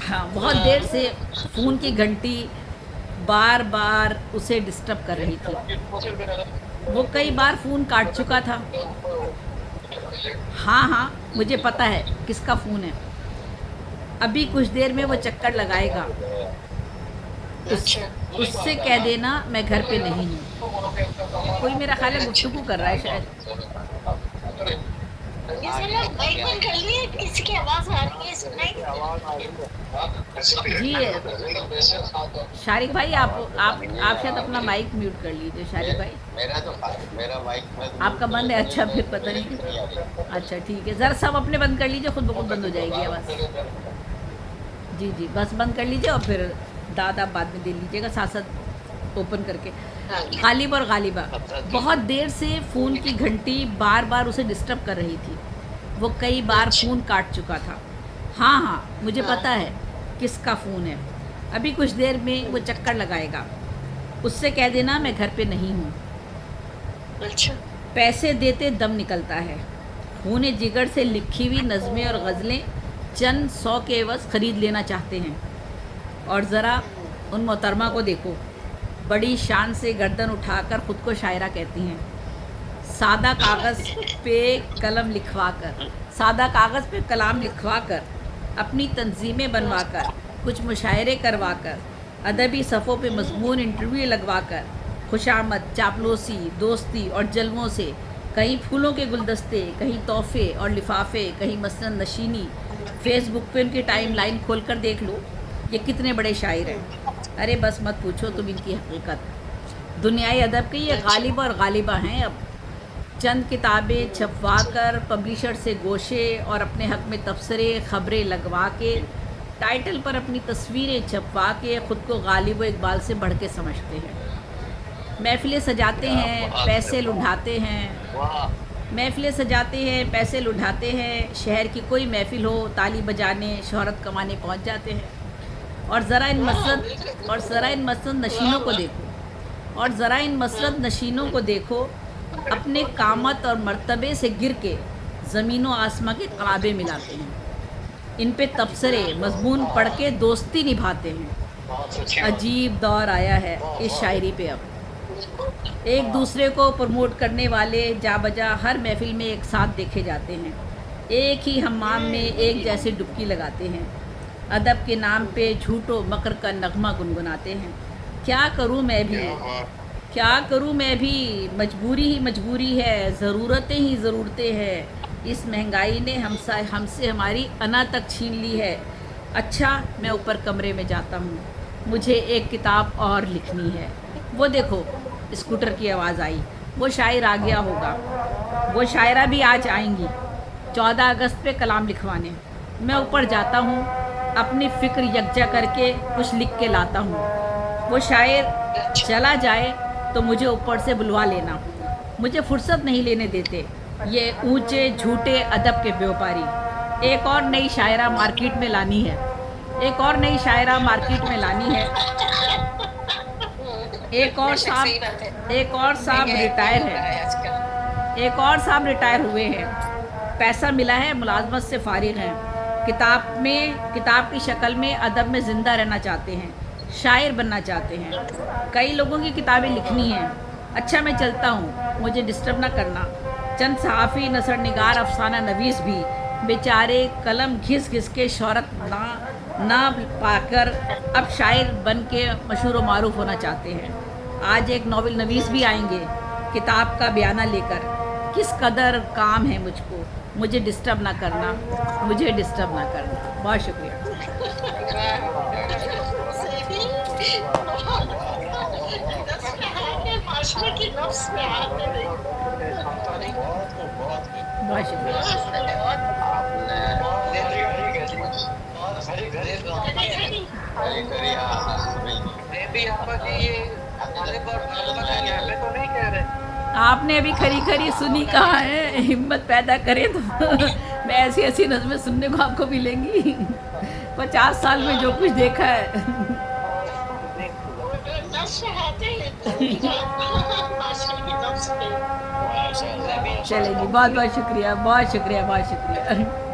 हाँ, बहुत देर से फ़ोन की घंटी बार बार उसे डिस्टर्ब कर रही थी। वो कई बार फ़ोन काट चुका था। हाँ हाँ, मुझे पता है किसका फ़ोन है। अभी कुछ देर में वो चक्कर लगाएगा। उस अच्छा। उससे कह देना मैं घर पे नहीं हूँ। कोई मेरा ख्याल है अच्छा। गुफ्तगू कर रहा है शायद। ये साला माइक बंद कर लिए, किसी की आवाज आ रही है, सुनाई जी शारिक भाई, आप शायद अपना माइक म्यूट कर लीजिए शारिक भाई। मेरा माइक में आपका म्यूट बंद करूंगा है? तो अच्छा, फिर पता मुझे नहीं। नहीं आ रही। अच्छा ठीक है, ज़रा सब अपने बंद कर लीजिए, खुद ब खुद बंद हो जाएगी आवाज़। जी जी, बस बंद कर लीजिए और फिर दाद आप बाद में दे लीजिएगा साथ साथ ओपन करके। हाँ। गालिब और गालिबा बहुत देर से फ़ोन की घंटी बार बार उसे डिस्टर्ब कर रही थी। वो कई बार अच्छा। फ़ोन काट चुका था। हाँ हाँ, मुझे हाँ। पता है किसका फ़ोन है। अभी कुछ देर में वो चक्कर लगाएगा। उससे कह देना मैं घर पे नहीं हूँ। अच्छा। पैसे देते दम निकलता है। खून जिगर से लिखी हुई नज़में और गज़लें चंद 100 के एवज़ ख़रीद लेना चाहते हैं। और ज़रा उन मोहतरमा को देखो, बड़ी शान से गर्दन उठाकर ख़ुद को शायरा कहती हैं। सादा कागज़ पे कलम लिखवा कर, सादा कागज़ पे कलाम लिखवा कर, अपनी तंजीमें बनवा कर, कुछ मुशायरे करवा कर, अदबी सफ़ों पे मज़मून इंटरव्यू लगवा कर, खुशामद, चापलूसी, दोस्ती और जलवों से कहीं फूलों के गुलदस्ते, कहीं तोहफ़े और लिफाफे, कहीं मसनद नशीनी। फेसबुक पे उनकी टाइम लाइन खोल कर देख लो, ये कितने बड़े शायर हैं। अरे बस मत पूछो तुम इनकी हकीकत। दुनियाई अदब के ये अच्छा। गालिब और गालिबा हैं अब। चंद किताबें छपवा कर पब्लिशर से गोशे और अपने हक़ में तबसरे ख़बरें लगवा के, टाइटल पर अपनी तस्वीरें छपवा के ख़ुद को गालिब व इकबाल से बढ़ के समझते हैं। महफ़िलें सजाते क्या हैं, बात है, पैसे वाह लुढ़ाते हैं। वाह। महफ़िलें सजाते हैं, पैसे लुढ़ाते हैं। शहर की कोई महफ़िल हो, ताली बजाने, शोहरत कमाने पहुंच जाते हैं। और ज़रा इन वाह, मसरत और ज़रा इन मसरत वाह नशीनों को वाह। देखो, और ज़रा इन हाँ। मसरत नशीनों को देखो, अपने कामत और मर्तबे से गिर के ज़मीन व आसमां के क़राबे मिलाते हैं। इन पे तबसरे मज़मून पढ़ के दोस्ती निभाते हैं। अजीब दौर आया है इस शायरी पे अब। एक दूसरे को प्रमोट करने वाले जा बजा हर महफिल में एक साथ देखे जाते हैं। एक ही हम्माम में एक जैसे डुबकी लगाते हैं। अदब के नाम पे झूठो मकर का नगमा गुनगुनाते हैं। क्या करूं मैं भी, क्या बात। क्या करूं मैं भी, मजबूरी ही मजबूरी है, ज़रूरतें ही ज़रूरतें हैं। इस महंगाई ने हमसे हमारी अना तक छीन ली है। अच्छा, मैं ऊपर कमरे में जाता हूँ, मुझे एक किताब और लिखनी है। वो देखो, स्कूटर की आवाज़ आई। वो शायर आ गया होगा। वो शायरा भी आज आएंगी 14 अगस्त पे कलाम लिखवाने। मैं ऊपर जाता हूँ, अपनी फ़िक्र यकजा करके कुछ लिख के लाता हूँ। वो शायर अच्छा। चला जाए तो मुझे ऊपर से बुलवा लेना। मुझे फुर्सत नहीं लेने देते ये ऊंचे झूठे अदब के व्यापारी। एक और नई शायरा मार्केट में लानी है। एक और नई शायरा मार्केट में लानी है। एक और बेशक सही बात है। साहब एक और साहब महंगाई इतनी रिटायर हो रहा है हैं। आजकल। एक और साहब रिटायर हुए हैं। पैसा मिला है, मुलाजमत से फारिग हैं। किताब की शक्ल में अदब में ज़िंदा रहना चाहते हैं। शायर बनना चाहते हैं। कई लोगों की किताबें लिखनी हैं। अच्छा, मैं चलता हूँ, मुझे डिस्टर्ब ना करना। चंद सहाफ़ी, नसर निगार, अफसाना नवीस भी बेचारे कलम घिस घिस के शोहरत ना पाकर अब शायर बन के मशहूर व मारूफ होना चाहते हैं। आज एक नावल नवीस भी आएंगे किताब का बयाना लेकर। किस कदर काम है मुझको, मुझे डिस्टर्ब ना करना, मुझे डिस्टर्ब ना करना। बहुत शुक्रिया। दस में हाथ है, माशरे की नफ्स में हाथ है नहीं। बहुत बहुत शुक्रिया। मैं भी आपा की ये गालिब और गालिबा की कहने तो नहीं कह रहे। आपने अभी खरी खरी सुनी कहा है, हिम्मत पैदा करें तो मैं ऐसी ऐसी नज़में सुनने को आपको मिलेंगी। 50 साल में जो कुछ देखा है। चलेगी, बहुत बहुत शुक्रिया, बहुत शुक्रिया, बहुत शुक्रिया।